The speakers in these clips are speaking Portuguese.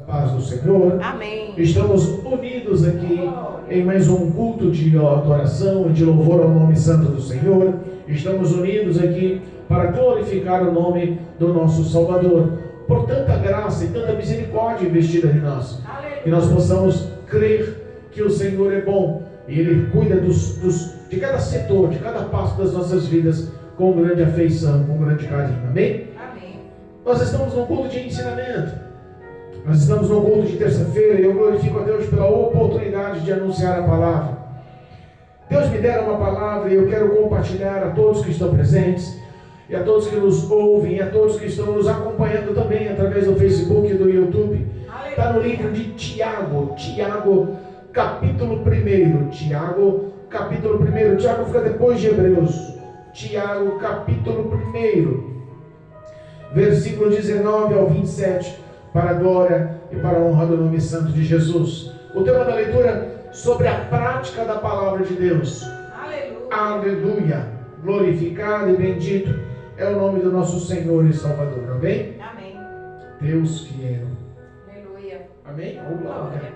Paz do Senhor. Amém. Estamos unidos aqui em mais um culto de adoração e de louvor ao nome santo do Senhor. Estamos unidos aqui para glorificar o nome do nosso Salvador, por tanta graça e tanta misericórdia investida em nós. Que nós possamos crer que o Senhor é bom e Ele cuida de cada setor, de cada passo das nossas vidas com grande afeição, com grande carinho. Amém? Amém. Nós estamos num culto de ensinamento. Nós estamos no culto de terça-feira e eu glorifico a Deus pela oportunidade de anunciar a palavra. Deus me dera uma palavra e eu quero compartilhar a todos que estão presentes, e a todos que nos ouvem, e a todos que estão nos acompanhando também através do Facebook e do YouTube. Está no livro de Tiago, capítulo 1. Tiago, capítulo 1. Tiago fica depois de Hebreus. Tiago, capítulo 1, versículo 19 ao 27. Para a glória e para a honra do nome santo de Jesus. O tema da leitura sobre a prática da palavra de Deus. Aleluia. Aleluia. Glorificado e bendito é o nome do nosso Senhor e Salvador. Amém? Amém. Deus fiel. Aleluia. Amém? Oh, glória.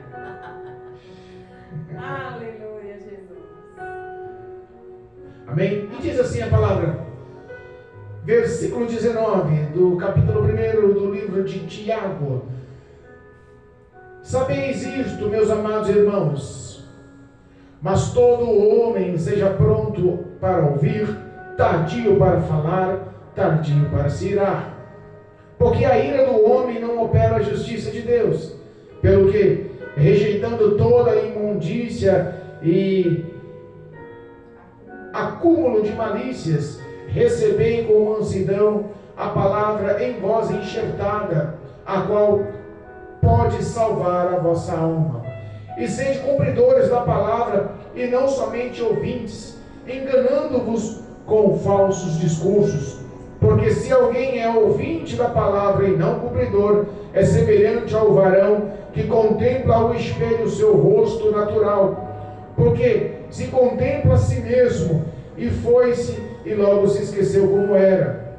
Aleluia, Jesus. Amém? E diz assim a palavra. Versículo 19 do capítulo 1 do livro de Tiago. Sabeis isto, meus amados irmãos, mas todo homem seja pronto para ouvir, tardio para falar, tardio para se irar. Porque a ira do homem não opera a justiça de Deus, pelo que, rejeitando toda a imundícia e acúmulo de malícias, recebei com mansidão a palavra em vós enxertada, a qual pode salvar a vossa alma. E sede cumpridores da palavra, e não somente ouvintes, enganando-vos com falsos discursos. Porque se alguém é ouvinte da palavra e não cumpridor, é semelhante ao varão que contempla ao espelho o seu rosto natural. Porque se contempla a si mesmo, e foi-se, e logo se esqueceu como era.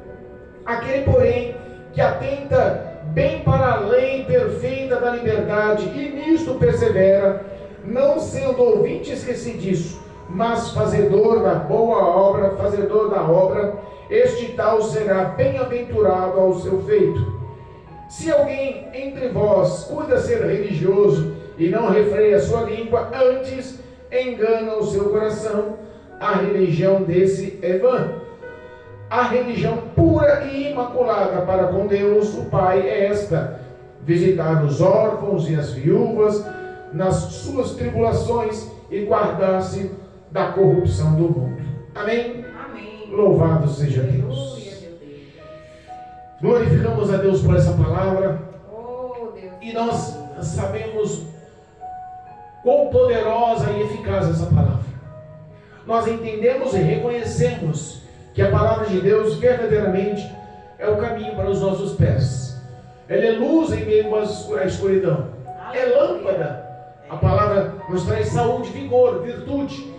Aquele, porém, que atenta bem para a lei perfeita da liberdade, e nisto persevera, não sendo ouvinte esquecidiço, mas fazedor da boa obra, fazedor da obra, este tal será bem-aventurado ao seu feito. Se alguém entre vós cuida ser religioso, e não refreia sua língua, antes engana o seu coração, a religião desse é vã. A religião pura e imaculada para com Deus, o Pai, é esta: visitar os órfãos e as viúvas nas suas tribulações e guardar-se da corrupção do mundo. Amém? Amém. Louvado seja Deus. Glorificamos a Deus por essa palavra. Oh, Deus. E nós sabemos quão poderosa e eficaz essa palavra. Nós entendemos e reconhecemos que a palavra de Deus verdadeiramente é o caminho para os nossos pés. Ela é luz em meio à escuridão. É lâmpada. A palavra nos traz saúde, vigor, virtude.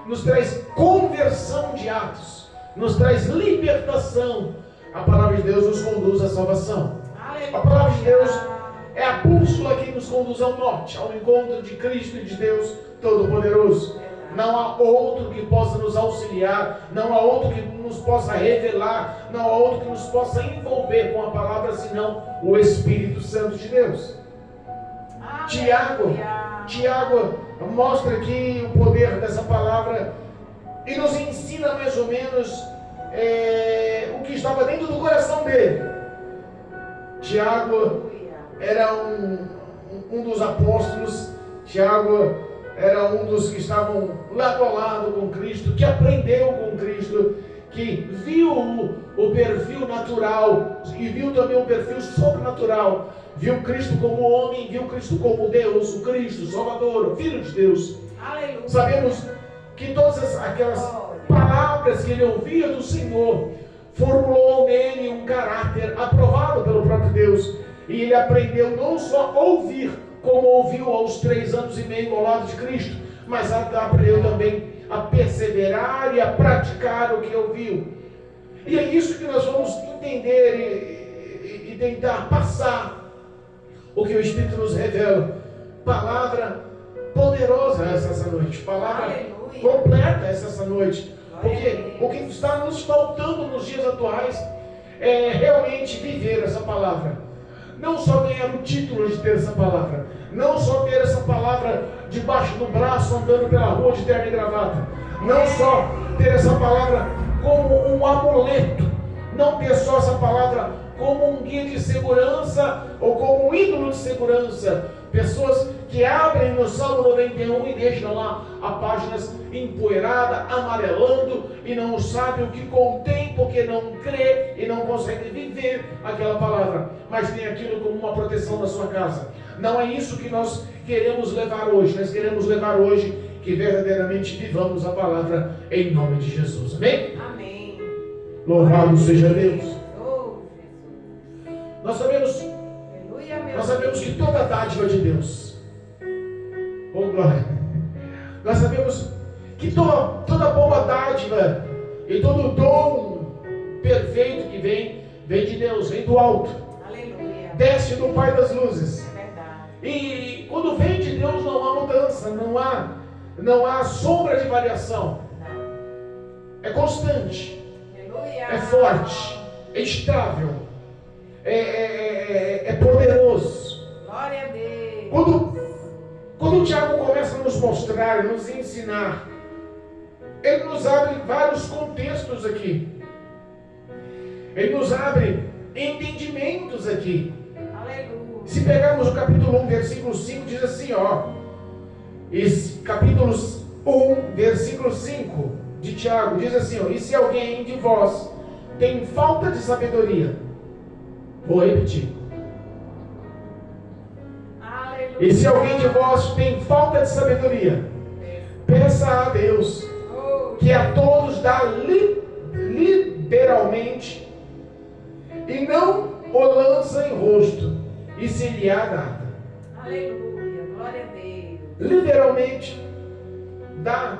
Nos traz conversão de atos. Nos traz libertação. A palavra de Deus nos conduz à salvação. A palavra de Deus é a bússola que nos conduz ao norte, ao encontro de Cristo e de Deus Todo-Poderoso. Não há outro que possa nos auxiliar, não há outro que nos possa revelar, não há outro que nos possa envolver com a palavra, senão o Espírito Santo de Deus. Tiago mostra aqui o poder dessa palavra e nos ensina mais ou menos o que estava dentro do coração dele. Tiago era um dos apóstolos. Tiago era um dos que estavam lado a lado com Cristo, que aprendeu com Cristo, que viu o perfil natural e viu também o perfil sobrenatural. Viu Cristo como homem, viu Cristo como Deus, o Cristo, o Salvador, o Filho de Deus. Aleluia. Sabemos que todas aquelas palavras que ele ouvia do Senhor formulou nele um caráter aprovado pelo próprio Deus. E ele aprendeu não só a ouvir, como ouviu aos 3 anos e meio ao lado de Cristo, mas aprendeu também a perseverar e a praticar o que ouviu. E é isso que nós vamos entender e tentar passar o que o Espírito nos revela. Palavra poderosa essa noite, palavra Aleluia. completa essa noite. Porque Glória a Deus. o que está nos faltando nos dias atuais é realmente viver essa palavra. Não só ganhar o título de ter essa palavra, não só ter essa palavra debaixo do braço andando pela rua de terno e gravata, não só ter essa palavra como um amuleto, não ter só essa palavra como um guia de segurança ou como um ídolo de segurança. Pessoas que abrem no Salmo 91 e deixam lá a páginas empoeirada, amarelando e não sabem o que contém porque não crê e não consegue viver aquela palavra, mas tem aquilo como uma proteção na sua casa. Não é isso que nós queremos levar hoje. Nós queremos levar hoje que verdadeiramente vivamos a palavra em nome de Jesus. Amém? Amém. Louvado seja Deus. Oh, Jesus. Nós sabemos Aleluia, meu Nós sabemos Deus. que toda dádiva de Deus, oh glória, nós sabemos que toda boa dádiva e todo dom perfeito que vem de Deus, vem do alto, Aleluia. desce do Pai das luzes. É verdade. E quando vem de Deus não há mudança, não há sombra de variação, Não. é constante, Aleluia. é forte, é estável, é poderoso. Glória a Deus. Quando o Tiago começa a nos mostrar, nos ensinar, ele nos abre vários contextos aqui. Ele nos abre entendimentos aqui. Aleluia. Se pegarmos o capítulo 1, versículo 5, diz assim, ó. Capítulo 1, versículo 5 de Tiago, diz assim, ó. E se alguém de vós tem falta de sabedoria, vou repetir. Aleluia. E se alguém de vós tem falta de sabedoria, peça a Deus, Oh, que a todos dá liberalmente, e não o lança em rosto, e se lhe há dado. aleluia. Glória a Deus. Literalmente, dá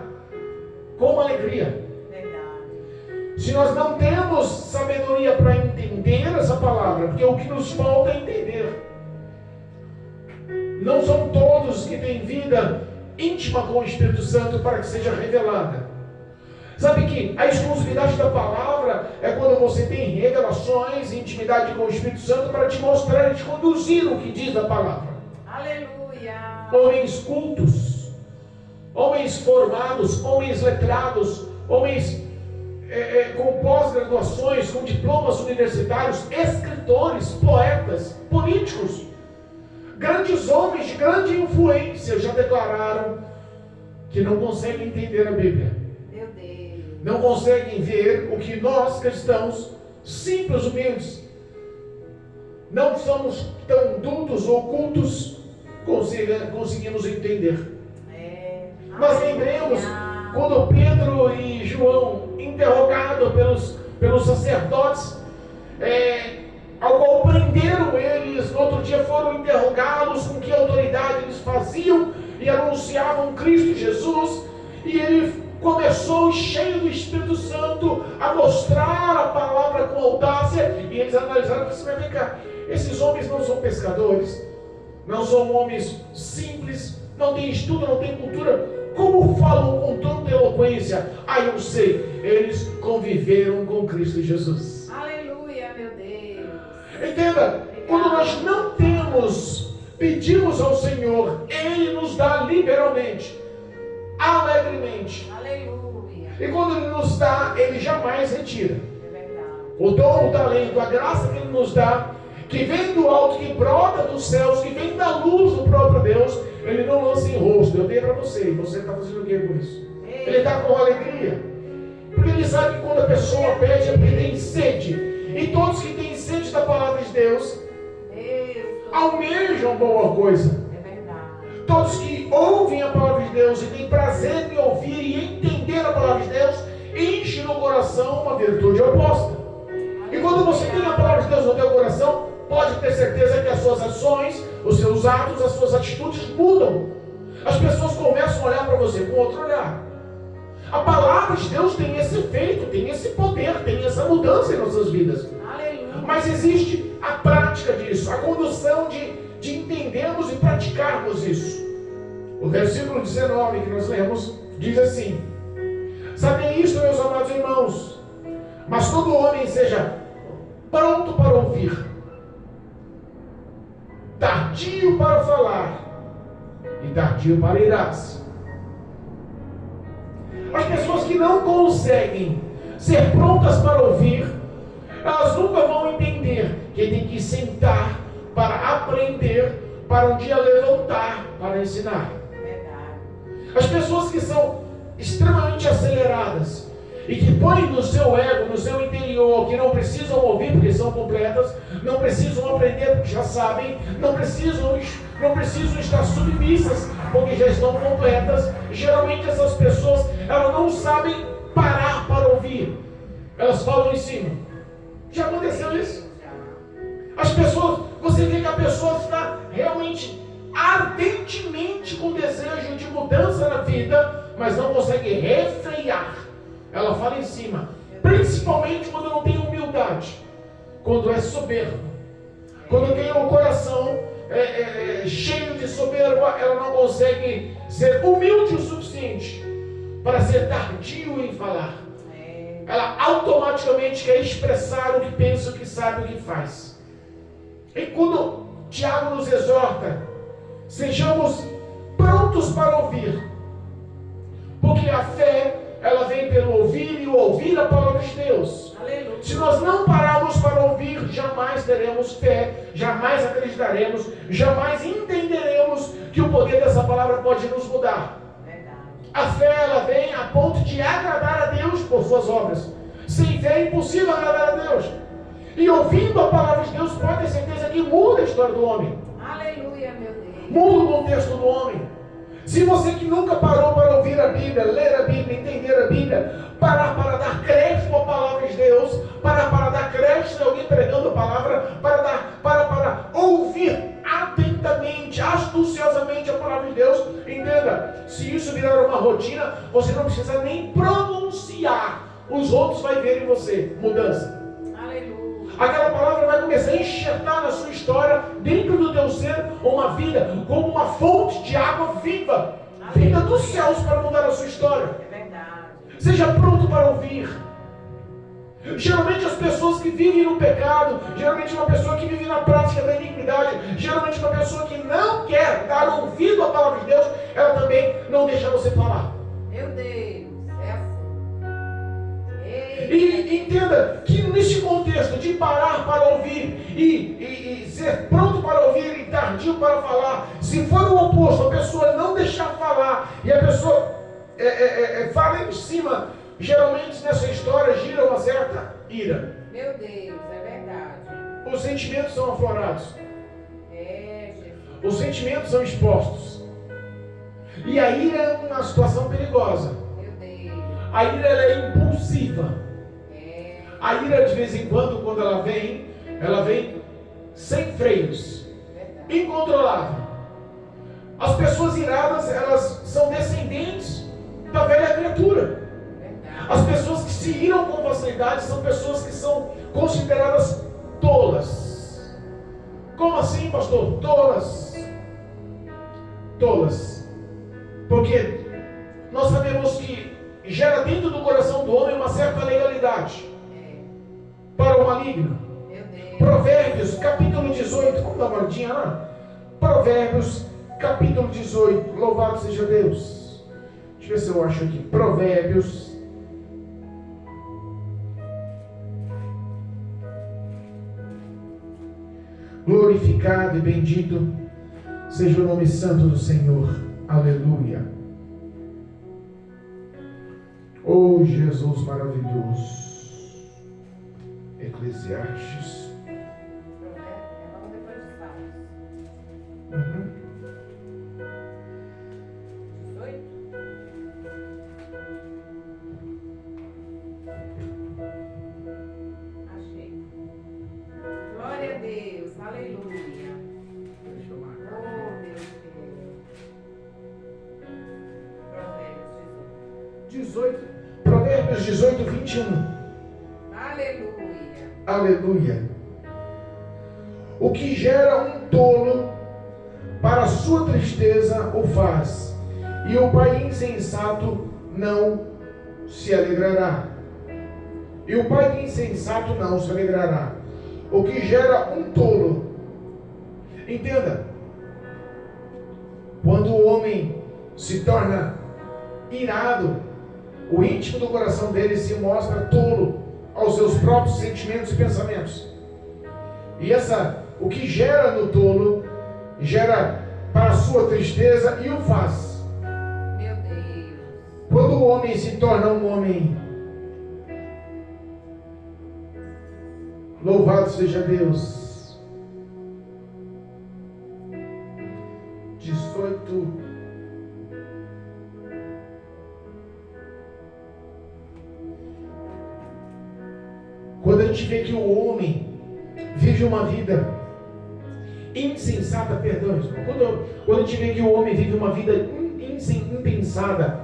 com alegria. Verdade. Se nós não temos sabedoria para entender essa palavra, porque o que nos falta é entender. Não são todos que têm vida íntima com o Espírito Santo para que seja revelada. Sabe que a exclusividade da palavra é quando você tem revelações, intimidade com o Espírito Santo para te mostrar e te conduzir o que diz a palavra. Aleluia. Homens cultos, homens formados, homens letrados, homens com pós-graduações, com diplomas universitários, escritores, poetas, políticos, grandes homens de grande influência já declararam que não conseguem entender a Bíblia. Meu Deus. Não conseguem ver o que nós cristãos, simples, humildes, não somos tão duros ou cultos, conseguimos entender. Mas lembremos quando Pedro e João, interrogados pelos sacerdotes, ao qual prenderam eles, no outro dia foram interrogados com que autoridade eles faziam e anunciavam Cristo Jesus, e ele começou cheio do Espírito Santo a mostrar a palavra com audácia, e eles analisaram e disseram: vem cá, esses homens não são pescadores, não são homens simples, não têm estudo, não têm cultura, como falam com tanta eloquência? Ah, eu sei, eles conviveram com Cristo Jesus. Aleluia, meu Deus. Entenda, quando nós não temos, pedimos ao Senhor, Ele nos dá liberalmente, alegremente. Aleluia. E quando Ele nos dá, Ele jamais retira. É verdade. O dom, o talento, a graça que Ele nos dá, que vem do alto, que brota dos céus, que vem da luz do próprio Deus, Ele não lança em rosto. Eu dei para você, e você está fazendo o que com isso? Ele está com alegria, porque Ele sabe que quando a pessoa pede, é porque tem sede. E todos que têm sede da palavra de Deus almejam boa coisa. É verdade. Todos que ouvem a palavra de Deus e têm prazer em ouvir e entender a palavra de Deus, enchem no coração uma virtude oposta. E quando você tem a palavra de Deus no teu coração, pode ter certeza que as suas ações, os seus atos, as suas atitudes mudam. As pessoas começam a olhar para você com outro olhar. A palavra de Deus tem esse efeito, tem esse poder, tem essa mudança em nossas vidas. Aleluia. Mas existe a prática disso, a condução de de entendermos e praticarmos isso. O versículo 19 que nós lemos diz assim: sabem isto, meus amados irmãos, mas todo homem seja pronto para ouvir, tardio para falar e tardio para irar-se. As pessoas que não conseguem ser prontas para ouvir, elas nunca vão entender que tem que sentar para aprender, para um dia levantar para ensinar. As pessoas que são extremamente aceleradas e que põem no seu ego, no seu interior, que não precisam ouvir porque são completas, não precisam aprender porque já sabem, não precisam estar submissas porque já estão completas. Geralmente essas pessoas, elas não sabem parar para ouvir, elas falam em cima. Já aconteceu isso? As pessoas, você vê que a pessoa está realmente ardentemente com desejo de mudança na vida, mas não consegue refrear. Ela fala em cima, principalmente quando não tem humildade, quando é soberbo, quando tem o coração cheio de soberba, ela não consegue ser humilde o suficiente para ser tardio em falar. Ela automaticamente quer expressar o que pensa, o que sabe, o que faz. E quando Tiago nos exorta, sejamos prontos para ouvir, porque a fé, ela vem pelo ouvir e o ouvir a palavra de Deus. Aleluia. Se nós não pararmos para ouvir, jamais teremos fé, jamais acreditaremos, jamais entenderemos que o poder dessa palavra pode nos mudar. A fé, ela vem a ponto de agradar a Deus por suas obras. Sem fé é impossível agradar a Deus. E ouvindo a palavra de Deus, pode ter certeza que muda a história do homem. Aleluia, meu Deus. Muda o contexto do homem. Se você que nunca parou para ouvir a Bíblia, ler a Bíblia, entender a Bíblia, parar para dar crédito à palavra de Deus, parar para dar crédito a alguém pregando a palavra, para ouvir atentamente, astuciosamente a palavra de Deus, entenda, se isso virar uma rotina, você não precisa nem pronunciar, os outros vão ver em você mudança. Aquela palavra vai começar a enxertar na sua história, dentro do teu ser, uma vida como uma fonte de água viva, vinda dos céus para mudar a sua história. É verdade. Seja pronto para ouvir. Geralmente as pessoas que vivem no pecado, geralmente uma pessoa que vive na prática da iniquidade, geralmente uma pessoa que não quer dar ouvido à palavra de Deus, ela também não deixa você falar. Meu Deus, é assim. E entenda que neste contexto de parar para ouvir e ser pronto para ouvir e tardio para falar, se for o oposto, a pessoa não deixar falar e a pessoa fala em cima, geralmente nessa história gira uma certa ira. Meu Deus, é verdade. Os sentimentos são aflorados. Jesus. Os sentimentos são expostos. E a ira é uma situação perigosa. Meu Deus. A ira, ela é impulsiva. A ira, de vez em quando ela vem sem freios, incontrolável. As pessoas iradas, elas são descendentes da velha criatura. As pessoas que se iram com facilidade são pessoas que são consideradas tolas. Como assim, pastor? Tolas. Tolas. Porque nós sabemos que gera dentro do coração do homem uma certa legalidade para o maligno. Provérbios, capítulo 18. Vamos dar uma olhadinha lá? Provérbios, capítulo 18. Louvado seja Deus. Deixa eu ver se eu acho aqui. Provérbios. Glorificado e bendito seja o nome santo do Senhor. Aleluia. Oh, Jesus maravilhoso. Eclesiastes. Vamos depois de Salmos. 18. Achei. Glória a Deus. Aleluia. Deixa eu marcar. Oh, Deus. Provérbios 18, 21. Aleluia. Aleluia. O que gera um tolo para a sua tristeza o faz, e o pai insensato não se alegrará. E o pai insensato não se alegrará. O que gera um tolo. Entenda. Quando o homem se torna irado, o íntimo do coração dele se mostra tolo aos seus próprios sentimentos e pensamentos. E o que gera no tolo, gera para a sua tristeza e o faz. Meu Deus. Quando o homem se torna um homem, louvado seja Deus. 18. Quando a gente vê que o homem vive uma vida insensata, quando a gente vê que o homem vive uma vida impensada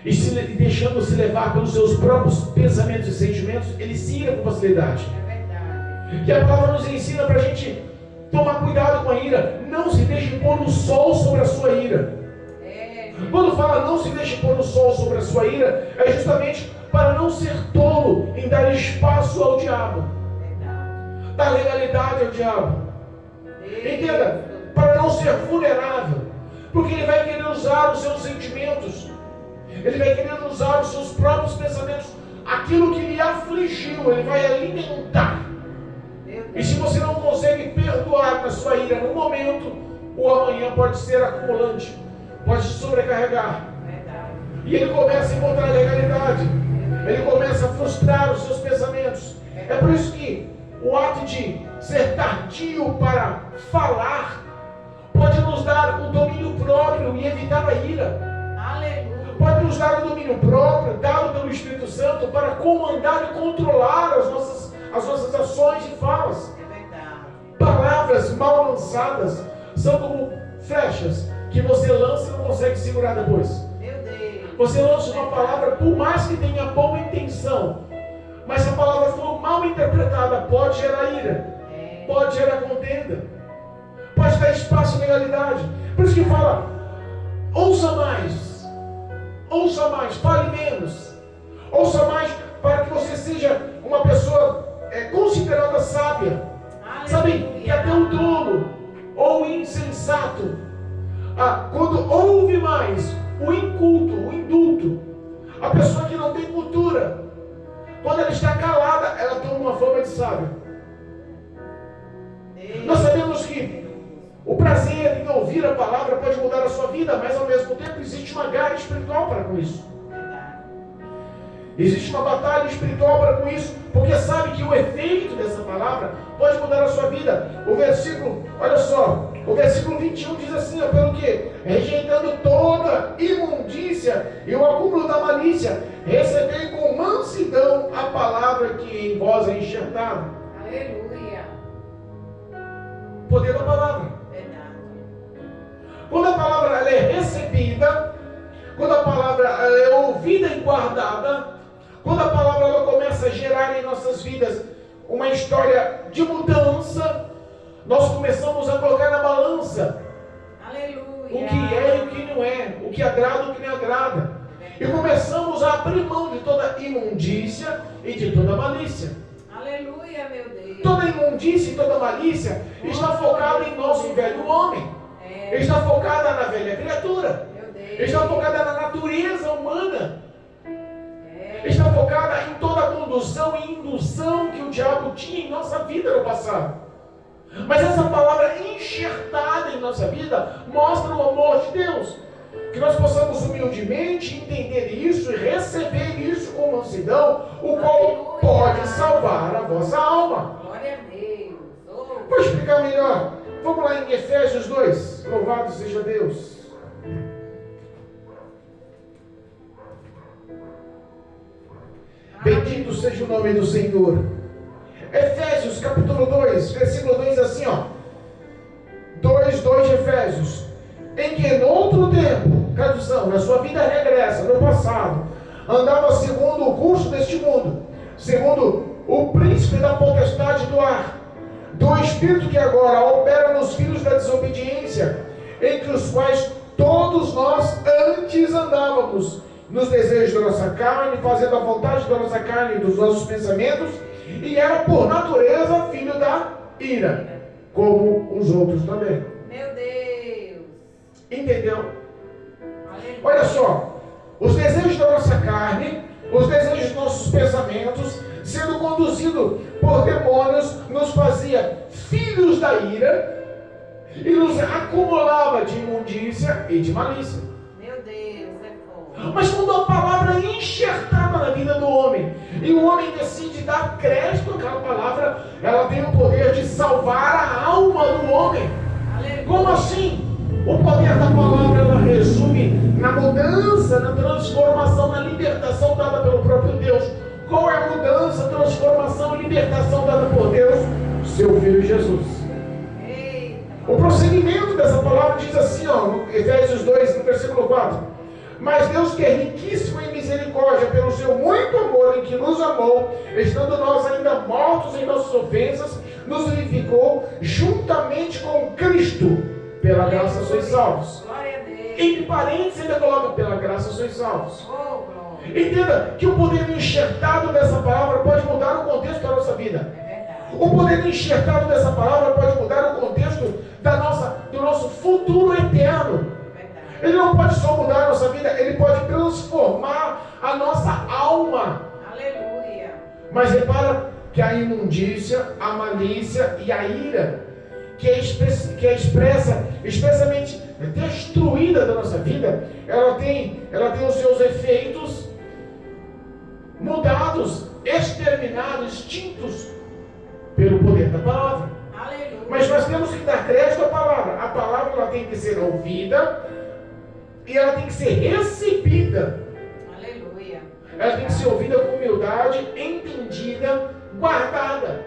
e deixando-se levar pelos seus próprios pensamentos e sentimentos, ele se ira com facilidade. É verdade. E a palavra nos ensina para a gente tomar cuidado com a ira. Não se deixe pôr o sol sobre a sua ira. Quando fala não se deixe pôr o sol sobre a sua ira, é justamente para não ser tolo em dar espaço ao diabo, dar legalidade ao diabo. Entenda, para não ser vulnerável, porque ele vai querer usar os seus sentimentos, ele vai querer usar os seus próprios pensamentos, aquilo que lhe afligiu, ele vai alimentar. E se você não consegue perdoar na sua ira no momento, o amanhã pode ser acumulante, pode se sobrecarregar. E ele começa a encontrar legalidade, ele começa a frustrar os seus pensamentos. É por isso que o ato de ser tardio para falar pode nos dar o domínio próprio e evitar a ira. Aleluia. Pode nos dar o domínio próprio dado pelo Espírito Santo para comandar e controlar as nossas ações e falas. É verdade. Palavras mal lançadas são como flechas que você lança e não consegue segurar depois. Meu Deus. Você lança uma palavra, por mais que tenha boa intenção, mas se a palavra for mal interpretada, pode gerar ira, pode gerar contenda, pode dar espaço à legalidade. Por isso que fala, ouça mais, fale menos, ouça mais, para que você seja uma pessoa considerada sábia. Sabe, que até o tolo ou o insensato, quando ouve mais, o inculto, o indulto, a pessoa que não tem cultura, quando ela está calada, ela toma uma fama de sábia. Nós sabemos que o prazer em ouvir a palavra pode mudar a sua vida, mas ao mesmo tempo existe uma guerra espiritual para com isso. Existe uma batalha espiritual para com isso, porque sabe que o efeito dessa palavra pode mudar a sua vida. O versículo, olha só, o versículo 21 diz assim, pelo que? Rejeitando toda imundícia e o acúmulo da malícia, recebei com mansidão a palavra que em vós é enxertada. Aleluia. Poder da palavra. Quando a palavra ela é recebida, quando a palavra ela é ouvida e guardada, quando a palavra ela começa a gerar em nossas vidas uma história de mudança, nós começamos a colocar na balança. Aleluia. O que é e o que não é, o que agrada e o que não agrada. E começamos a abrir mão de toda imundícia e de toda malícia. Aleluia, meu Deus. Toda imundícia e toda malícia está focada em nosso velho homem. Está focada na velha criatura. Está focada na natureza humana. Está focada em toda a condução e indução que o diabo tinha em nossa vida no passado. Mas essa palavra enxertada em nossa vida mostra o amor de Deus. Que nós possamos humildemente entender isso e receber isso com mansidão, o qual pode salvar a vossa alma. Glória a Deus. Vou explicar melhor. Vamos lá em Efésios 2. Louvado seja Deus. Bendito seja o nome do Senhor. Efésios capítulo 2, versículo 2 assim, 2 de Efésios. Em que no outro tempo, tradução, na sua vida regressa, no passado, andava segundo o curso deste mundo, segundo o príncipe da potestade do ar, do espírito que agora opera nos filhos da desobediência, entre os quais todos nós antes andávamos, nos desejos da nossa carne, fazendo a vontade da nossa carne e dos nossos pensamentos, e era por natureza filho da ira, como os outros também. Meu Deus. Entendeu? Aleluia. Olha só, os desejos da nossa carne, os desejos dos nossos pensamentos, sendo conduzido por demônios, nos fazia filhos da ira e nos acumulava de imundícia e de malícia. Meu Deus, é forte. Mas quando a palavra é enxertada na vida do homem, e o homem decide dar crédito àquela palavra, ela tem o poder de salvar a alma do homem. Aleluia. Como assim? O poder da palavra, ela resume na mudança, na transformação, na libertação dada pelo próprio Deus. Qual é a mudança, transformação e libertação dada por Deus? Seu Filho Jesus. Eita. O prosseguimento dessa palavra diz assim, ó, no Efésios 2, no versículo 4. Mas Deus, que é riquíssimo em misericórdia, pelo seu muito amor em que nos amou, estando nós ainda mortos em nossas ofensas, nos vivificou juntamente com Cristo. Pela graça sois salvos. Glória a Deus. Entre parênteses ainda coloca, pela graça sois salvos. Oh, glória. Entenda que o poder enxertado dessa palavra pode mudar o contexto da nossa vida. É verdade. O poder enxertado dessa palavra pode mudar o contexto do nosso futuro eterno. Verdade. Ele não pode só mudar a nossa vida, ele pode transformar a nossa alma. Aleluia. Mas repara que a imundícia, a malícia e a ira, que é expressamente destruída da nossa vida, ela tem os seus efeitos mudados, exterminados, extintos pelo poder da palavra. Aleluia. Mas nós temos que dar crédito à palavra. A palavra, ela tem que ser ouvida e ela tem que ser recebida. Aleluia. Ela tem que ser ouvida com humildade, entendida, guardada.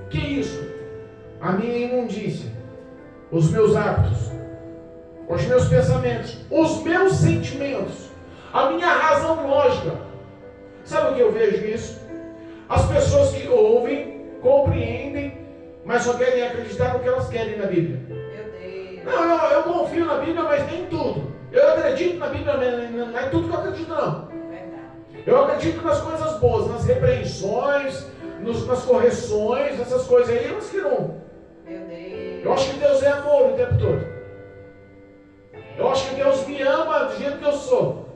Que isso? A minha imundícia, os meus hábitos, os meus pensamentos, os meus sentimentos, a minha razão lógica. Sabe o que eu vejo isso? As pessoas que ouvem, compreendem, mas só querem acreditar no que elas querem na Bíblia. Meu Deus. Não, eu confio na Bíblia, mas nem tudo. Eu acredito na Bíblia, mas não é tudo que eu acredito, não. Verdade. Eu acredito nas coisas boas, nas repreensões, nas correções, essas coisas aí, mas que não. Meu Deus. Eu acho que Deus é amor o tempo todo. Eu acho que Deus me ama do jeito que eu sou.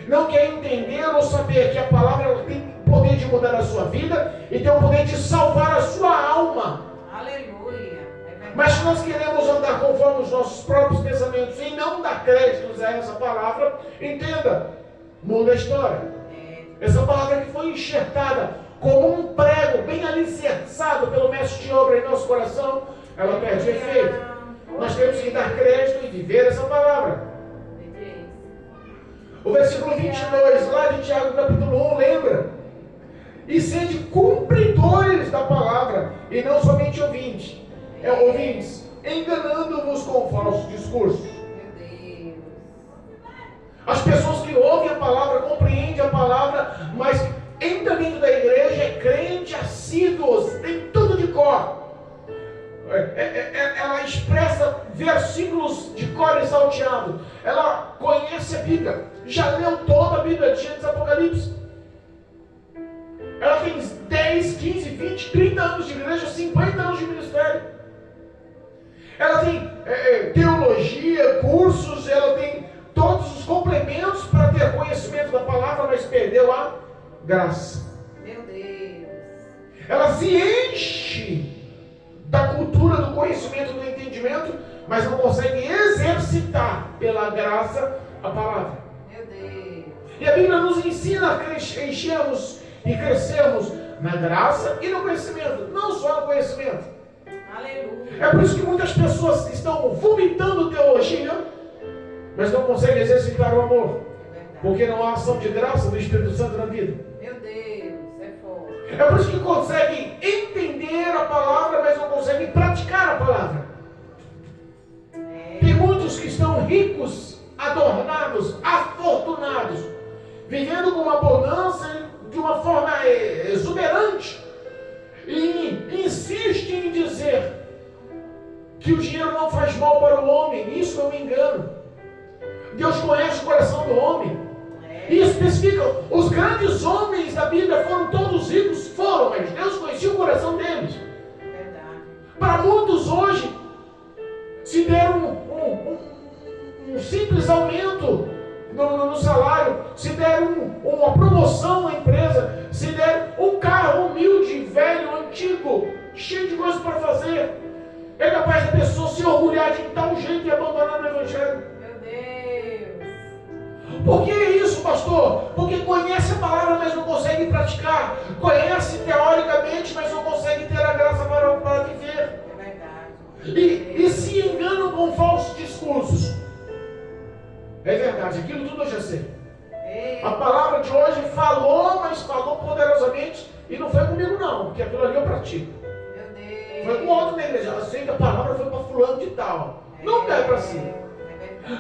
Não quer entender ou saber que a palavra ela tem o poder de mudar a sua vida e tem o poder de salvar a sua alma. Aleluia. É verdade. Mas se nós queremos andar conforme os nossos próprios pensamentos e não dar créditos a essa palavra, entenda, muda a história. Essa palavra que foi enxertada como um prego bem alicerçado pelo mestre de obra em nosso coração, ela perde efeito. Nós temos que dar crédito e viver essa palavra. O versículo 22, lá de Tiago capítulo 1, lembra? E sede cumpridores da palavra, e não somente ouvintes, enganando-vos com falsos discursos. Meu Deus. As pessoas que ouvem a palavra, compreendem a palavra, mas entra dentro da igreja, é crente, assíduos, tem tudo de cor. Ela expressa versículos de cor e salteado. Ela conhece a Bíblia, já leu toda a Bíblia de Gênesis e Apocalipse. Ela tem 10, 15, 20, 30 anos de igreja, 50 anos de ministério. Ela tem teologia, cursos, ela tem todos os complementos para ter conhecimento da palavra, mas perdeu a graça. Meu Deus. Ela se enche da cultura, do conhecimento, do entendimento, mas não consegue exercitar pela graça a palavra. Meu Deus. E a Bíblia nos ensina a enchermos e crescermos na graça e no conhecimento, não só no conhecimento. Aleluia. É por isso que muitas pessoas estão vomitando teologia, mas não conseguem exercitar o amor, É verdade. porque não há ação de graça do Espírito Santo na vida. Meu Deus. É forte. É por isso que conseguem entender a palavra, mas não conseguem praticar a palavra. Tem muitos que estão ricos, adornados, afortunados, vivendo com uma bonança de uma forma exuberante, e insistem em dizer que o dinheiro não faz mal para o homem. Isso é um engano. Deus conhece o coração do homem. E especifica, os grandes homens da Bíblia foram todos ricos, mas Deus conhecia o coração deles. Verdade. Para muitos hoje, se der um simples aumento no salário, se der uma promoção na empresa, se der um carro humilde, velho, antigo, cheio de coisas para fazer, é capaz da pessoa se orgulhar de tal jeito e abandonar o Evangelho. Meu Deus. Por que isso, pastor? Porque conhece a palavra, mas não consegue praticar. Conhece teoricamente, mas não consegue ter a graça para viver. É verdade. E se enganam com falsos discursos. É verdade, aquilo tudo eu já sei. A palavra de hoje falou, mas falou poderosamente. E não foi comigo não, porque aquilo ali eu pratico. Meu Deus. Foi com outro na igreja. Eu sei que a palavra foi para fulano de tal. Nunca é para si.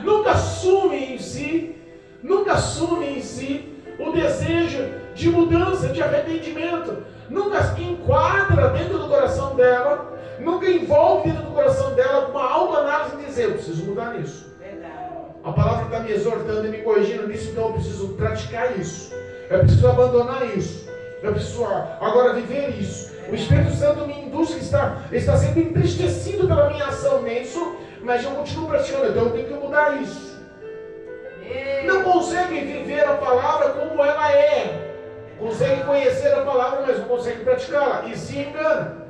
Nunca assume em si o desejo de mudança, de arrependimento. Nunca enquadra dentro do coração dela, nunca envolve dentro do coração dela uma autoanálise e dizer, eu preciso mudar nisso. A palavra está me exortando e me corrigindo nisso, então eu preciso praticar isso. Eu preciso abandonar isso. Eu preciso agora viver isso. O Espírito Santo me induz que está sendo entristecido pela minha ação nisso, mas eu continuo praticando, então eu tenho que mudar isso. Não consegue viver a palavra como ela é. Consegue conhecer a palavra, mas não consegue praticá-la. E se engana.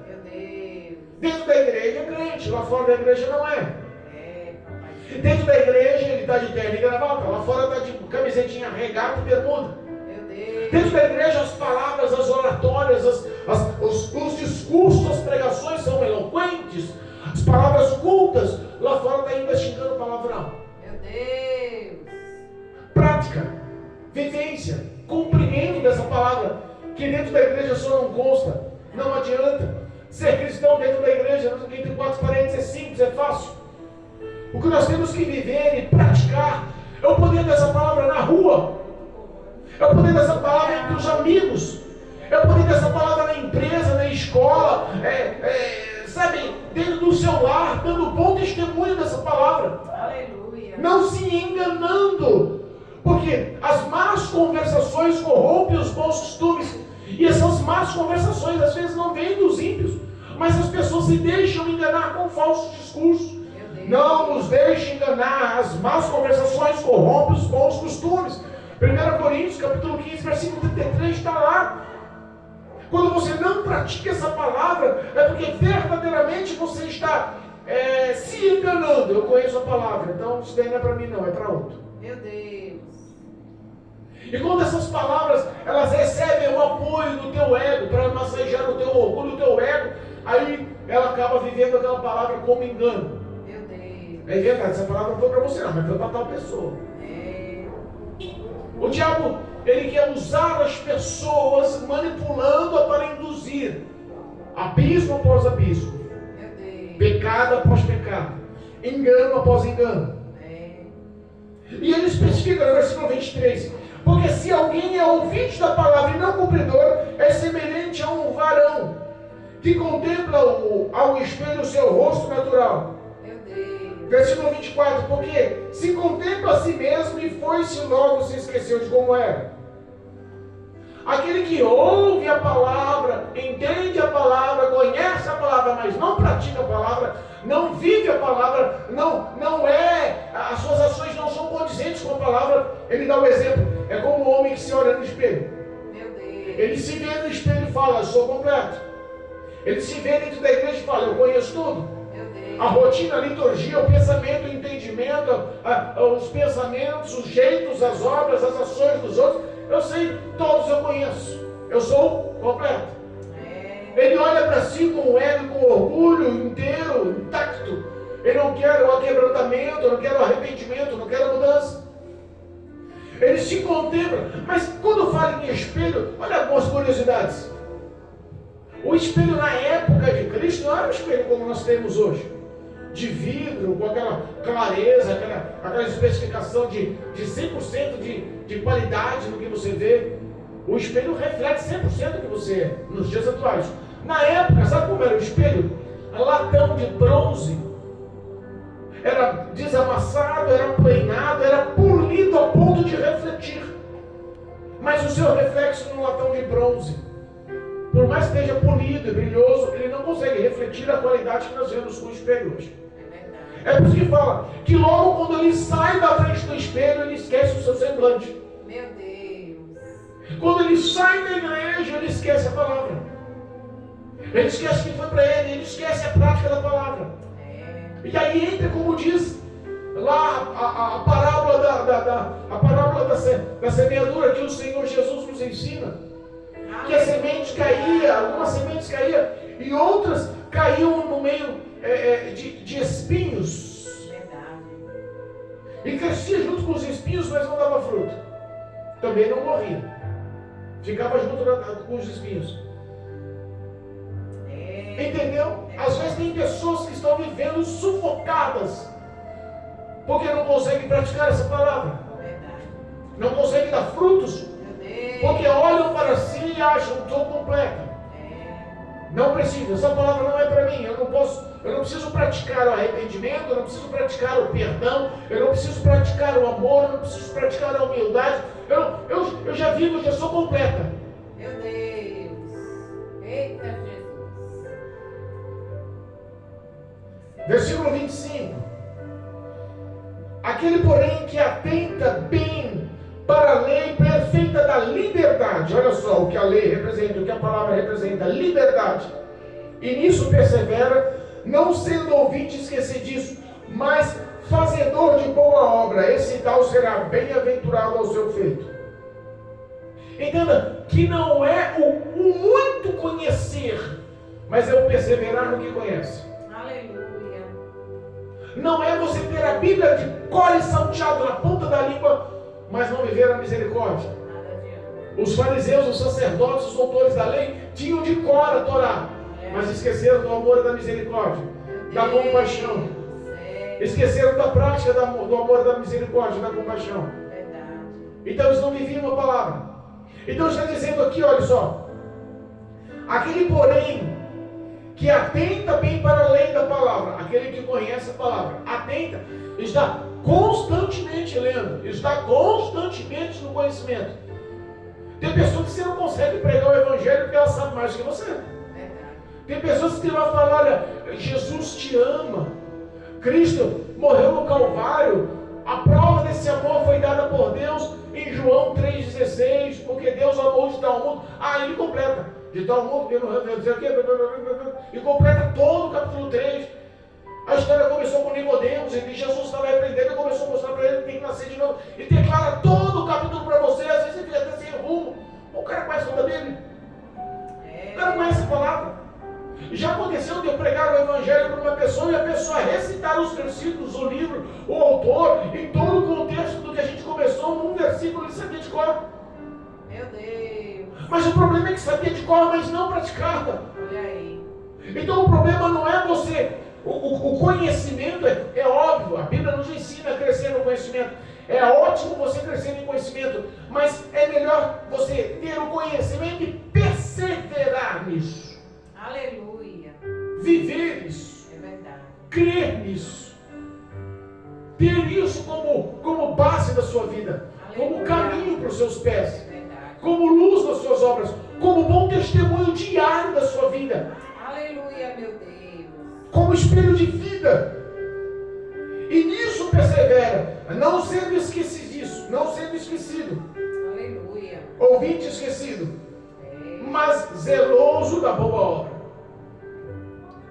Dentro da igreja é crente, lá fora da igreja não é. Dentro da igreja ele está de terno e gravata, lá fora está de camisetinha regata e bermuda. Dentro da igreja as palavras, as oratórias, os discursos, as pregações são eloquentes, as palavras cultas, lá fora está ainda xingando palavrão. Meu Deus. Prática, vivência, cumprimento dessa palavra, que dentro da igreja só não consta. Não adianta ser cristão dentro da igreja, entre quatro paredes é simples, é fácil. O que nós temos que viver e praticar é o poder dessa palavra na rua, é o poder dessa palavra entre os amigos, é o poder dessa palavra na empresa, na escola, sabe, dentro do seu lar, dando bom testemunho dessa palavra. Aleluia. Não se enganando, porque as más conversações corrompem os bons costumes, e essas más conversações às vezes não vêm dos ímpios, mas as pessoas se deixam enganar com falsos discursos. Não nos deixe enganar, as más conversações corrompem os bons costumes. 1 Coríntios, capítulo 15, versículo 33 está lá. Quando você não pratica essa palavra, é porque verdadeiramente você está se enganando. Eu conheço a palavra, então isso daí não é para mim não, é para outro. Meu Deus. E quando essas palavras, elas recebem o apoio do teu ego, para massagear o teu orgulho, o teu ego, aí ela acaba vivendo aquela palavra como engano. É verdade, essa palavra não foi para você não, mas foi para tal pessoa. O diabo, ele quer usar as pessoas manipulando-a para induzir abismo após abismo, pecado após pecado, engano após engano. E ele especifica no versículo 23, porque se alguém é ouvinte da palavra e não cumpridor, é semelhante a um varão que contempla ao espelho o seu rosto natural. Versículo 24, porque se contempla a si mesmo e foi-se logo, se esqueceu de como era. Aquele que ouve a palavra, entende a palavra, conhece a palavra, mas não pratica a palavra, não vive a palavra, as suas ações não são condizentes com a palavra. Ele dá o exemplo, é como o homem que se olha no espelho. Ele se vê no espelho e fala, eu sou completo. Ele se vê dentro da igreja e fala, eu conheço tudo. A rotina, a liturgia, o pensamento, o entendimento, os pensamentos, os jeitos, as obras, as ações dos outros, eu sei, todos eu conheço. Eu sou completo. Ele olha para si com o ego, com orgulho inteiro, intacto. Ele não quer o quebrantamento, não quer o arrependimento, não quer a mudança. Ele se contempla. Mas quando fala em espelho, olha algumas curiosidades. O espelho na época de Cristo não era um espelho como nós temos hoje, de vidro, com aquela clareza, aquela especificação de 100% de qualidade no que você vê. O espelho reflete 100% do que você é nos dias atuais. Na época, sabe como era o espelho? Latão de bronze, era desamassado, era planado, era polido a ponto de refletir. Mas o seu reflexo no latão de bronze, por mais que esteja polido e brilhoso, ele não consegue refletir a qualidade que nós vemos com o espelho hoje. É por isso que fala que logo quando ele sai da frente do espelho, ele esquece o seu semblante. Meu Deus. Quando ele sai da igreja, ele esquece a palavra. Ele esquece quem foi para ele esquece a prática da palavra. E aí entra, como diz lá a parábola da semeadura que o Senhor Jesus nos ensina. Que a semente caía, algumas sementes caíam e outras caíam no meio de espinhos. E crescia junto com os espinhos, mas não dava fruto. Também não morria. Ficava junto com os espinhos. Entendeu? Às vezes tem pessoas que estão vivendo sufocadas porque não conseguem praticar essa palavra. Não conseguem dar frutos porque olham para si e acham que estou completa. Não preciso, essa palavra não é para mim. Eu não preciso praticar o arrependimento, eu não preciso praticar o perdão, eu não preciso praticar o amor, eu não preciso praticar a humildade. Eu já vivo, eu já sou completa. Meu Deus. Eita Jesus. Versículo 25. Aquele, porém, que atenta bem para a lei perfeita da liberdade. Olha só o que a lei representa, o que a palavra representa, liberdade. E nisso persevera, não sendo ouvinte esquecediço, mas fazedor de boa obra. Esse tal será bem-aventurado ao seu feito. Entenda que não é o muito conhecer, mas é o perseverar no que conhece. Aleluia. Não é você ter a Bíblia de cor e salteado na ponta da língua, mas não viver a misericórdia. Os fariseus, os sacerdotes, os doutores da lei tinham de cor a Torá, mas esqueceram do amor e da misericórdia, da compaixão. Esqueceram da prática do amor e da misericórdia, da compaixão. Então eles não viviam a palavra. Então está dizendo aqui, olha só, aquele porém que atenta bem para a lei da palavra, aquele que conhece a palavra, atenta, está constantemente lendo, está constantemente no conhecimento. Tem pessoas que você não consegue pregar o evangelho porque ela sabe mais que você. Tem pessoas que vão falar, olha, Jesus te ama, Cristo morreu no Calvário, a prova desse amor foi dada por Deus em João 3,16, porque Deus amou de tal mundo. Ele completa. De tal mundo, e completa todo o capítulo 3. A história começou com Nicodemos, e Jesus estava repreendendo e começou a mostrar para ele que tem que nascer de novo. E declara todo o capítulo para você, às vezes você fica até sem rumo. O cara conhece toda a Bíblia. O cara conhece a palavra. Já aconteceu de eu pregar o evangelho para uma pessoa e a pessoa recitar os versículos, o livro, o autor, em todo o contexto do que a gente começou, num versículo ele sabia de cor. Meu Deus. Mas o problema é que sabia de cor, mas não praticava. Olha aí. Então o problema não é você. O conhecimento é óbvio, a Bíblia nos ensina a crescer no conhecimento. É ótimo você crescer em conhecimento, mas é melhor você ter o conhecimento e perseverar nisso. Aleluia. Viver isso. É verdade. Crer nisso. Ter isso como base da sua vida. Aleluia. Como caminho para os seus pés. É verdade. Como luz das suas obras. Como bom testemunho diário da sua vida. Aleluia, meu Deus. Como espelho de vida. E nisso persevera, não sendo esquecido disso, não sendo esquecido. Aleluia. Ouvinte esquecido, mas zeloso da boa obra.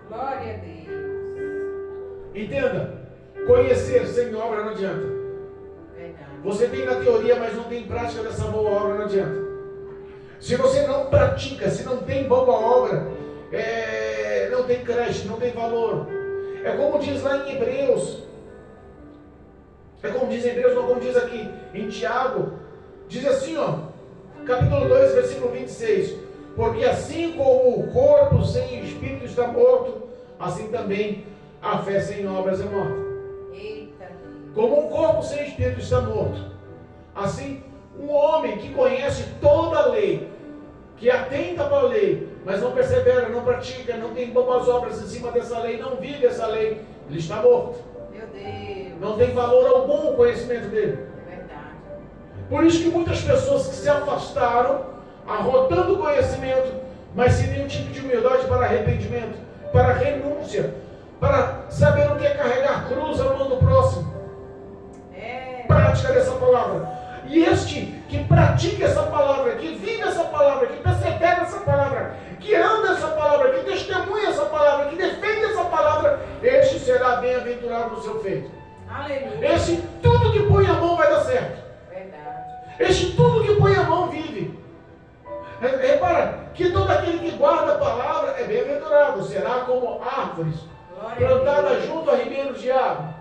Glória a Deus. Entenda, conhecer sem obra não adianta. Verdade. Você tem na teoria, mas não tem prática dessa boa obra, não adianta. Se você não pratica, se não tem boa obra, não tem creche, não tem valor. É como diz lá em Hebreus. É como diz em Hebreus, não como diz aqui em Tiago. Diz assim, capítulo 2, versículo 26. Porque assim como o corpo sem espírito está morto, assim também a fé sem obras é morta. Eita. Como um corpo sem espírito está morto, assim um homem que conhece toda a lei, que atenta para a lei, mas não persevera, não pratica, não tem boas obras em cima dessa lei, não vive essa lei, ele está morto. Meu Deus. Não tem valor algum o conhecimento dele. É verdade. Por isso que muitas pessoas que se afastaram, arrotando conhecimento, mas sem nenhum tipo de humildade para arrependimento, para renúncia, para saber o que é carregar cruz ao mão do próximo. Prática dessa palavra. E este que pratica essa palavra, que vive essa palavra, que persevera essa palavra, que anda essa palavra, que testemunha essa palavra, que defende essa palavra, este será bem-aventurado no seu feito. Aleluia. Este tudo que põe a mão vai dar certo. Verdade. Este tudo que põe a mão vive. Repara que todo aquele que guarda a palavra é bem-aventurado, será como árvores plantadas junto a ribeiros de água,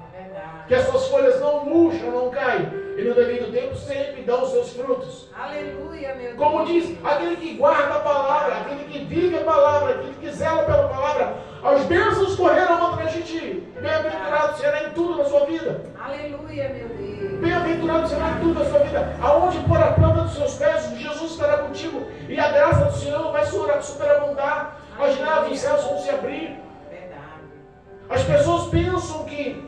que as suas folhas não murcham, não caem, e no devido tempo sempre dão os seus frutos. Aleluia, meu Deus. Como diz, aquele que guarda a palavra, aquele que vive a palavra, aquele que zela pela palavra, as bênçãos correrão atrás de ti. Bem-aventurado será em tudo na sua vida. Aleluia, meu Deus. Bem-aventurado será em tudo na sua vida. Aonde pôr a planta dos seus pés, Jesus estará contigo, e a graça do Senhor vai superabundar. As janelas dos céus vão se abrir. Verdade. As pessoas pensam que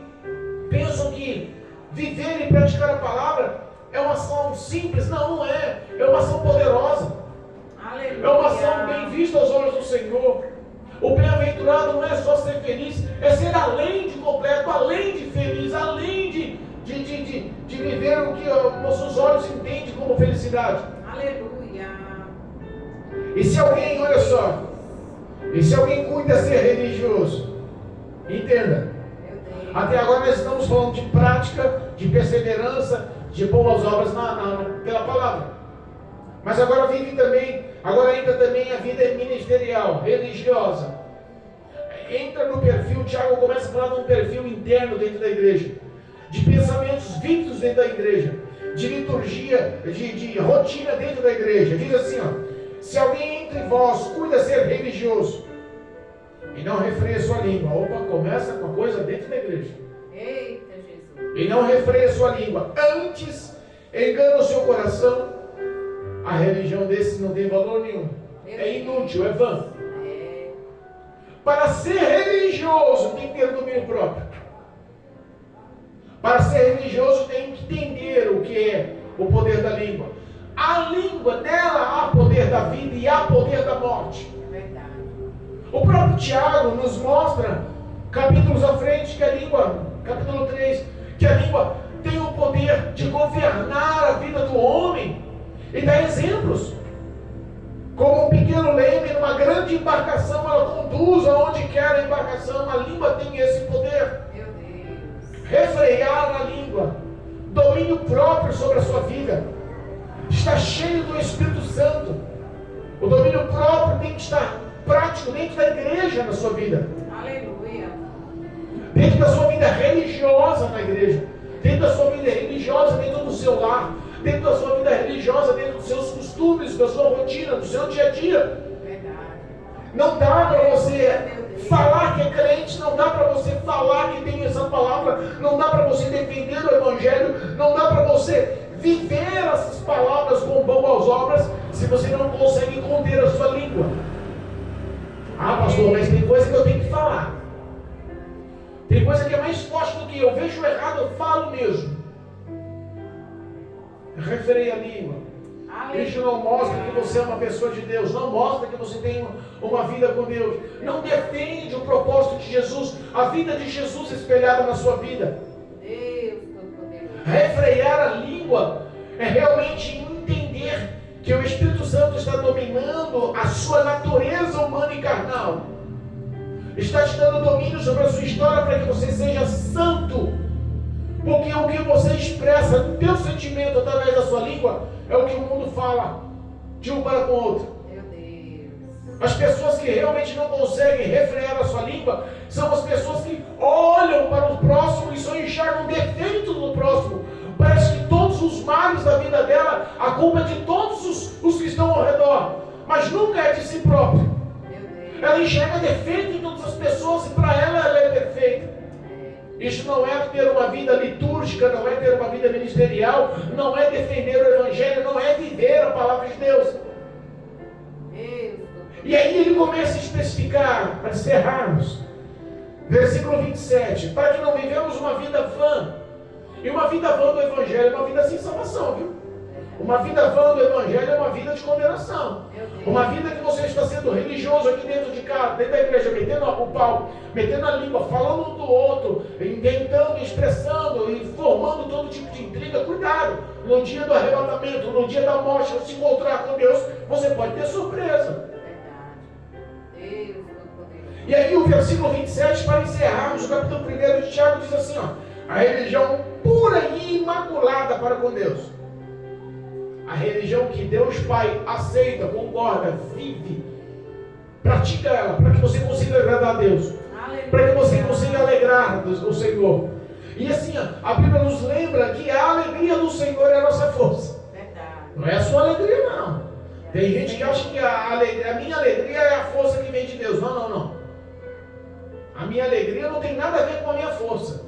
viver e praticar a palavra é uma ação simples. Não é. É uma ação poderosa. Aleluia. É uma ação bem vista aos olhos do Senhor. O bem-aventurado não é só ser feliz, é ser além de completo, além de feliz, além de viver o que os nossos olhos entendem como felicidade. Aleluia. E se alguém, olha só, e se alguém cuida ser religioso, entenda, até agora nós estamos falando de prática, de perseverança, de boas obras pela palavra. Mas agora entra também a vida ministerial, religiosa. Entra no perfil, Tiago começa a falar de um perfil interno dentro da igreja, de pensamentos vívidos dentro da igreja, de liturgia, de rotina dentro da igreja. Diz assim, ó: se alguém entre vós cuida ser religioso e não refreia sua língua. Opa, começa com a coisa dentro da igreja. Eita, Jesus. E não refreia sua língua, antes engana o seu coração. A religião desse não tem valor nenhum. É inútil, é vã. Para ser religioso tem que ter domínio próprio. Para ser religioso tem que entender o que é o poder da língua. A língua, nela há poder da vida e há poder da morte. Verdade. O próprio Tiago nos mostra, capítulos à frente, que a língua, capítulo 3, que a língua tem o poder de governar a vida do homem e dá exemplos. Como um pequeno leme numa grande embarcação, ela conduz aonde quer a embarcação. A língua tem esse poder. Meu Deus. Refrear a língua, domínio próprio sobre a sua vida, está cheio do Espírito Santo. O domínio próprio tem que estar prático dentro da igreja na sua vida. Aleluia. Dentro da sua vida religiosa na igreja, dentro da sua vida religiosa dentro do seu lar, dentro da sua vida religiosa dentro dos seus costumes, da sua rotina, do seu dia a dia. Verdade. Não dá para você falar que é crente, não dá para você falar que tem essa palavra, não dá para você defender o evangelho, não dá para você viver essas palavras com boas obras, se você não consegue conter a sua língua. Ah, pastor, mas tem coisa que eu tenho que falar. Tem coisa que é mais forte do que eu. Vejo errado, eu falo mesmo. Refreia a língua. Isso não mostra que você é uma pessoa de Deus. Não mostra que você tem uma vida com Deus. Não defende o propósito de Jesus, a vida de Jesus espelhada na sua vida. Deus Todo-Poderoso. Refrear a língua é realmente entender que o Espírito Santo está dominando a sua natureza humana e carnal. Está te dando domínio sobre a sua história para que você seja santo. Porque o que você expressa no teu sentimento através da sua língua é o que o mundo fala de um para com o outro. Meu Deus. As pessoas que realmente não conseguem refrear a sua língua são as pessoas que olham para o próximo e só enxergam defeitos do próximo. Parece que todos os males da vida dela, a culpa é de todos os que estão ao redor, mas nunca é de si própria. Meu Deus. Ela enxerga defeito em todas as pessoas e para ela é perfeita. Isso não é ter uma vida litúrgica, não é ter uma vida ministerial, não é defender o Evangelho, não é viver a palavra de Deus. E aí ele começa a especificar, para encerrarmos, versículo 27, para que não vivemos uma vida E uma vida vã do Evangelho é uma vida sem salvação, viu? Uma vida vã do Evangelho é uma vida de condenação. Uma vida que você está sendo religioso aqui dentro de casa, dentro da igreja, metendo o pau, metendo a língua, falando um do outro, inventando, expressando e formando todo tipo de intriga. Cuidado! No dia do arrebatamento, no dia da morte, se encontrar com Deus, você pode ter surpresa. E aí o versículo 27, para encerrarmos o capítulo 1 de Tiago, diz assim, ó: a religião pura e imaculada para com Deus. A religião que Deus Pai aceita, concorda, vive, pratica ela, para que você consiga agradar a Deus, para que você consiga alegrar o Senhor. E assim, a Bíblia nos lembra que a alegria do Senhor é a nossa força. Não é a sua alegria, não. Tem gente que acha que a minha alegria é a força que vem de Deus. Não, não, não. A minha alegria não tem nada a ver com a minha força.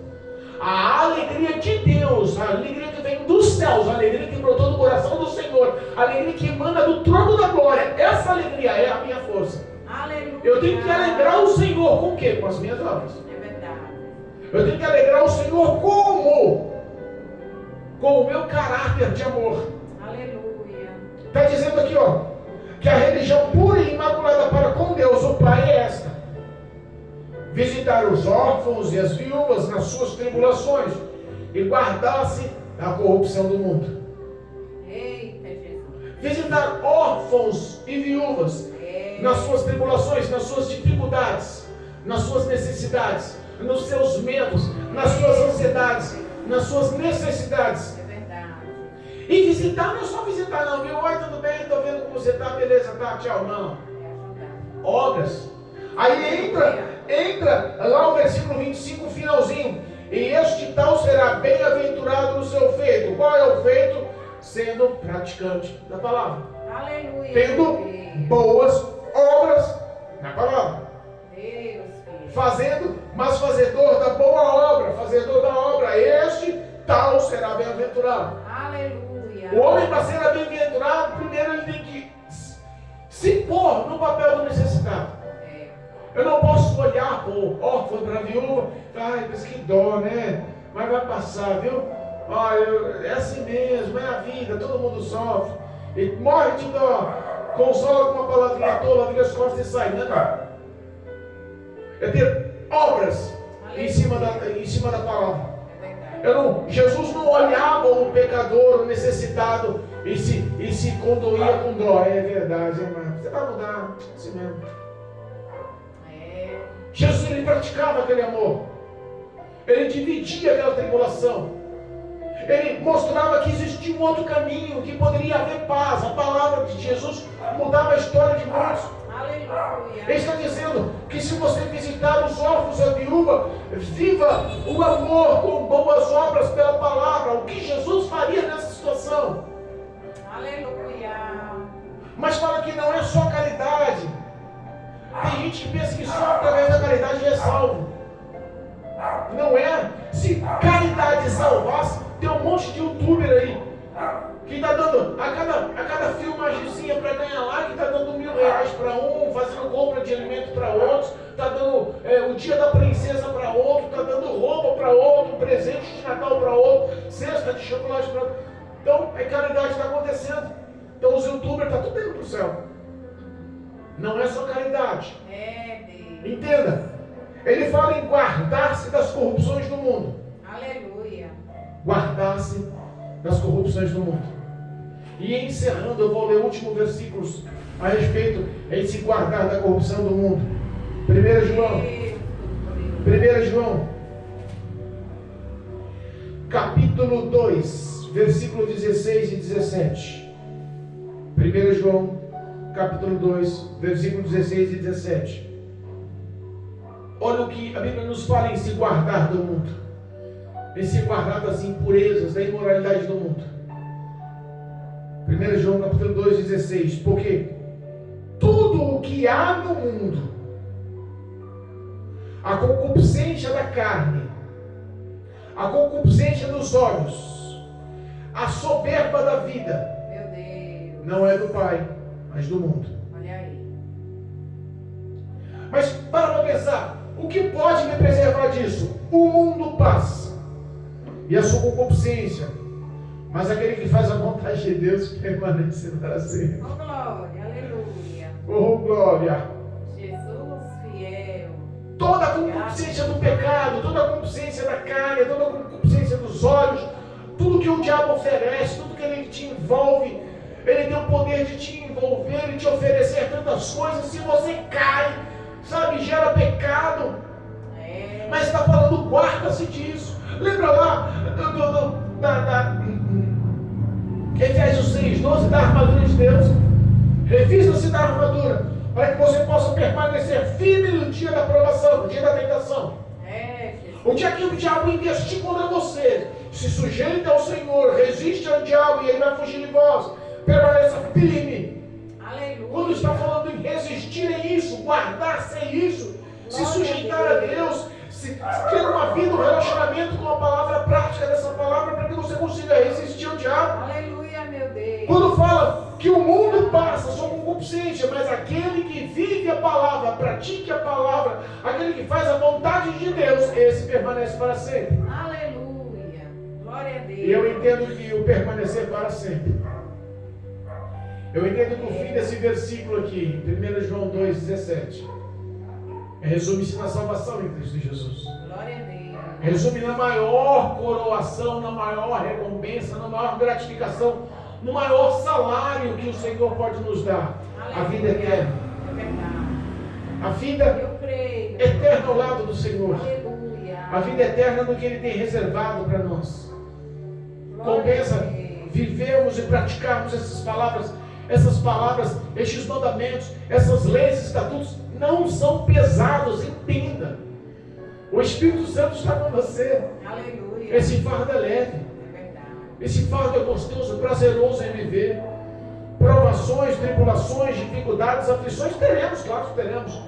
A alegria de Deus, a alegria que vem dos céus, a alegria que brotou do coração do Senhor, a alegria que emana do trono da glória, essa alegria é a minha força. Aleluia. Eu tenho que alegrar o Senhor com o quê? Com as minhas obras. É verdade. Eu tenho que alegrar o Senhor como? Com o meu caráter de amor. Aleluia. Está dizendo aqui, ó, que a religião pura e imaculada para com Deus, o Pai, é esta: visitar os órfãos e as viúvas nas suas tribulações e guardar-se da corrupção do mundo. Eita, Jesus. Visitar órfãos e viúvas nas suas tribulações, nas suas dificuldades, nas suas necessidades, nos seus medos, nas suas ansiedades, nas suas necessidades. É verdade. E visitar não é só visitar, não, viu? Oi, tudo bem? Estou vendo como você está, beleza, tá, tchau, não. Obras. Aí entra lá o versículo 25, finalzinho: e este tal será bem-aventurado no seu feito. Qual é o feito? Sendo praticante da palavra. Aleluia. Tendo boas obras na palavra. Deus, filho. Fazendo, mas fazedor da boa obra, fazedor da obra, este tal será bem-aventurado. Aleluia. O homem, para ser bem-aventurado, primeiro ele tem que se pôr no papel do necessitado. Eu não posso olhar para o órfão, para a viúva, ai, mas que dó, né? Mas vai passar, viu? É assim mesmo, é a vida, todo mundo sofre. E morre de dó, consola com uma palavrinha tola, vira as costas e sai. Não, não. É ter obras em cima da palavra. Jesus não olhava o pecador, o necessitado, e se condoía com dó. É verdade, irmão. Você vai mudar, assim mesmo. Jesus, ele praticava aquele amor. Ele dividia aquela tribulação. Ele mostrava que existia um outro caminho, que poderia haver paz. A palavra de Jesus mudava a história de muitos. Aleluia. Ele está dizendo que se você visitar os órfãos e a viúva, viva o amor com boas obras pela palavra. O que Jesus faria nessa situação? Aleluia. Mas fala que não é só caridade. Tem gente que pensa que só através da caridade é salvo. Não é. Se caridade salvasse, tem um monte de youtuber aí que está dando a cada filmagemzinha para ganhar like, está dando R$1.000 para um, fazendo compra de alimento para outros, está dando o dia da princesa para outro, está dando roupa para outro, presente de Natal para outro, cesta de chocolate para outro. Então, caridade está acontecendo. Então, os youtubers estão tudo indo para o céu. Não é só caridade. Entenda. Ele fala em guardar-se das corrupções do mundo. Aleluia. Guardar-se das corrupções do mundo. E encerrando, eu vou ler últimos versículos a respeito de se guardar da corrupção do mundo. 1 João, capítulo 2, versículo 16 e 17. 1 João, capítulo 2, versículo 16 e 17. Olha o que a Bíblia nos fala em se guardar do mundo, em se guardar das impurezas, da imoralidade do mundo. 1 João capítulo 2, 16. Porque tudo o que há no mundo, a concupiscência da carne, a concupiscência dos olhos, a soberba da vida, meu Deus, não é do Pai, mas do mundo. olha aí. Mas para pensar, o que pode me preservar disso? O mundo passa e a sua concupiscência. Mas aquele que faz a vontade de Deus permanece para sempre. Oh, glória, aleluia. Oh, glória. Jesus fiel. Toda a concupiscência do pecado, toda a concupiscência da carne, toda a concupiscência dos olhos, tudo que o diabo oferece, tudo que ele te envolve, ele tem o poder de te envolver e te oferecer tantas coisas. Se você cai, sabe, gera pecado. Mas está falando, guarda-se disso. Lembra lá Efésios 6:12, da armadura de Deus. Revista-se da armadura, para que você possa permanecer firme no dia da provação, no dia da tentação. O dia que o diabo investir contra você, se sujeita ao Senhor, resiste ao diabo e ele vai fugir de vós. Permaneça firme. Aleluia. Quando está falando em resistir, é isso, guardar-se é isso, se sujeitar a Deus, ter uma vida, um relacionamento com a palavra prática dessa palavra, para que você consiga resistir ao diabo. Aleluia, meu Deus. Quando fala que o mundo passa, sua concupiscência, mas aquele que vive a palavra, pratique a palavra, aquele que faz a vontade de Deus, esse permanece para sempre. Aleluia. Glória a Deus. E eu entendo que o permanecer para sempre, eu entendo que o fim desse versículo aqui, 1 João 2,17, resume-se na salvação em Cristo Jesus. Glória a Deus. Resume na maior coroação, na maior recompensa, na maior gratificação, no maior salário que o Senhor pode nos dar. A vida eterna. É verdade. A vida Eu creio. eterna ao lado do Senhor. Aleluia. A vida eterna do que Ele tem reservado para nós. Glória a Compensa Deus. vivermos e praticarmos essas palavras, estes mandamentos, essas leis, esses estatutos, não são pesados, entenda. O Espírito Santo está com você. Aleluia. Esse fardo é leve. É verdade. Esse fardo é gostoso, prazeroso em viver. Provações, tribulações, dificuldades, aflições, teremos, claro que teremos.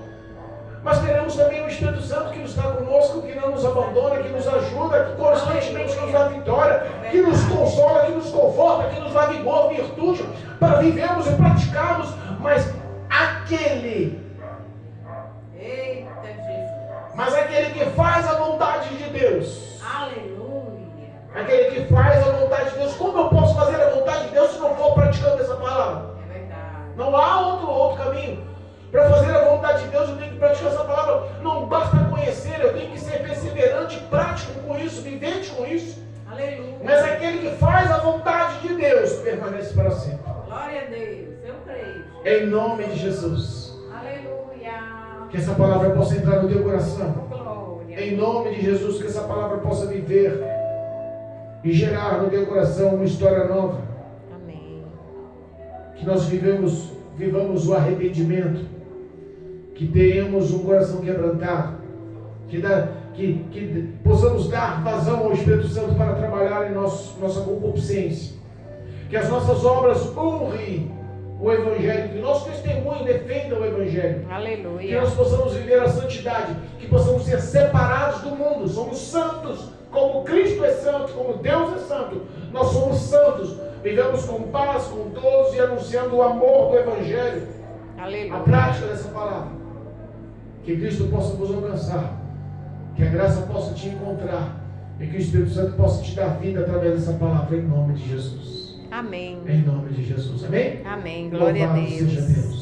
Mas teremos também o Espírito Santo que está conosco, que não nos abandona, que nos ajuda, que constantemente nos dá vitória, que nos consola, que nos conforta, que nos dá vigor, virtude, para vivermos e praticarmos. Mas aquele que faz a vontade de Deus, Aleluia. aquele que faz a vontade de Deus, como eu posso fazer a vontade de Deus se não for praticando essa palavra? É verdade. Não há outro caminho. Para fazer a vontade de Deus, eu tenho que praticar essa palavra. Não basta conhecer, eu tenho que ser perseverante, prático com isso, vivente com isso. Aleluia. Mas aquele que faz a vontade de Deus permanece para sempre. Glória a Deus. Eu creio. Em nome de Jesus. Aleluia. Que essa palavra possa entrar no teu coração. Glória. Em nome de Jesus, que essa palavra possa viver e gerar no teu coração uma história nova. Amém. Que nós vivamos o arrependimento. Que tenhamos um coração quebrantado. Que possamos dar vazão ao Espírito Santo para trabalhar em nossa concupiscência. Que as nossas obras honrem o Evangelho, que nosso testemunho defenda o Evangelho. Aleluia. Que nós possamos viver a santidade, que possamos ser separados do mundo. Somos santos, como Cristo é santo, como Deus é santo. Nós somos santos, vivemos com paz com todos e anunciando o amor do Evangelho. Aleluia. A prática dessa palavra. Que Cristo possa nos alcançar, que a graça possa te encontrar e que o Espírito Santo possa te dar vida através dessa palavra, em nome de Jesus. Amém. Em nome de Jesus. Amém? Amém. Glória a Louvado seja Deus. Deus.